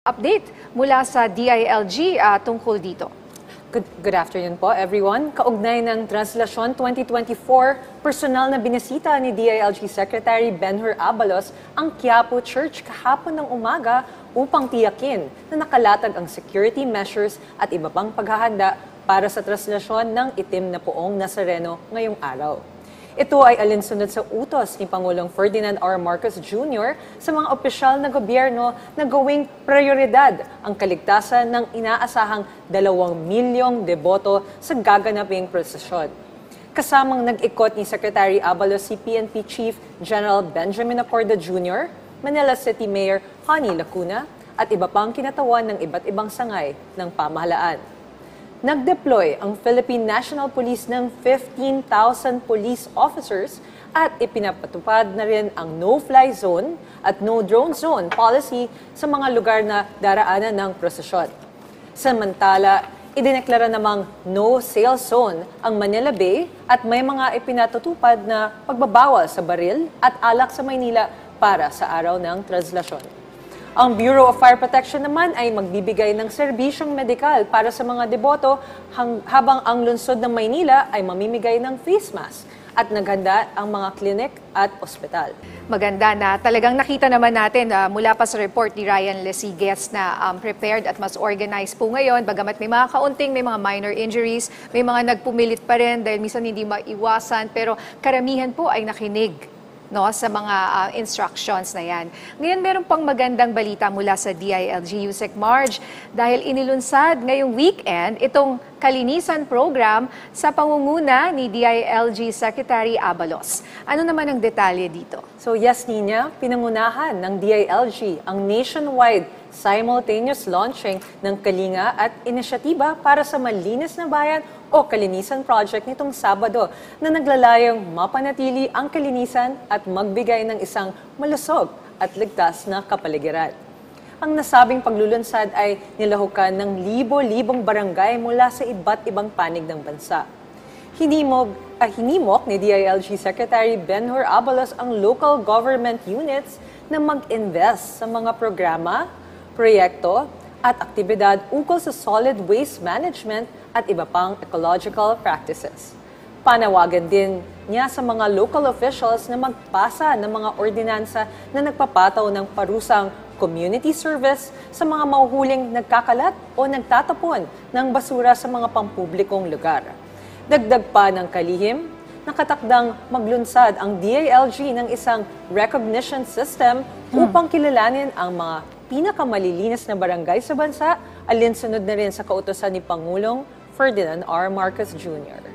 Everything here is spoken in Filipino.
Update mula sa DILG tungkol dito. Good afternoon po everyone. Kaugnay ng Translasyon 2024, personal na binisita ni DILG Secretary Benhur Abalos ang Quiapo Church kahapon ng umaga upang tiyakin na nakalatag ang security measures at iba pang paghahanda para sa translasyon ng itim na poong Nazareno ngayong araw. Ito ay alinsunod sa utos ni Pangulong Ferdinand R. Marcos Jr. sa mga opisyal na gobyerno na gawing prioridad ang kaligtasan ng inaasahang 2 milyong deboto sa gaganaping prosesyon. Kasamang nag-ikot ni Secretary Abalos si PNP Chief General Benjamin Acorda Jr., Manila City Mayor Honey Lacuna at iba pang kinatawan ng iba't ibang sangay ng pamahalaan. Nag-deploy ang Philippine National Police ng 15,000 police officers at ipinapatupad na rin ang no-fly zone at no-drone zone policy sa mga lugar na daraanan ng prosesyon. Samantala, idineklara namang no-sale zone ang Manila Bay at may mga ipinatutupad na pagbabawal sa baril at alak sa Maynila para sa araw ng translasyon. Ang Bureau of Fire Protection naman ay magbibigay ng serbisyong medikal para sa mga deboto habang ang lungsod ng Maynila ay mamimigay ng face mask at naghanda ang mga klinik at ospital. Maganda na talagang nakita naman natin mula pa sa report ni Ryan Lesigues na prepared at mas organized po ngayon. Bagamat may mga kaunting, may mga minor injuries, may mga nagpumilit pa rin dahil minsan hindi maiwasan, pero karamihan po ay nakinig sa mga instructions na yan. Ngayon, meron pang magandang balita mula sa DILG USEC Marge dahil inilunsad ngayong weekend itong kalinisan program sa pangunguna ni DILG Secretary Abalos. Ano naman ang detalye dito? So yes, Nina, pinangunahan ng DILG ang nationwide simultaneous launching ng Kalinga at inisyatiba para sa Malinis na Bayan o Kalinisan Project nitong Sabado na naglalayong mapanatili ang kalinisan at magbigay ng isang malusog at ligtas na kapaligiran. Ang nasabing paglulunsad ay nilahukan ng libo-libong barangay mula sa iba't ibang panig ng bansa. Hinimok ni DILG Secretary Benhur Abalos ang local government units na mag-invest sa mga programa, proyekto at aktibidad ukol sa solid waste management at iba pang ecological practices. Panawagan din niya sa mga local officials na magpasa ng mga ordinansa na nagpapataw ng parusang community service sa mga mahuhuling nagkakalat o nagtatapon ng basura sa mga pampublikong lugar. Dagdag pa ng kalihim, nakatakdang maglunsad ang DILG ng isang recognition system upang kilalanin ang mga pinakamalilinis na barangay sa bansa, alinsunod na rin sa kautusan ni Pangulong Ferdinand R. Marcos Jr.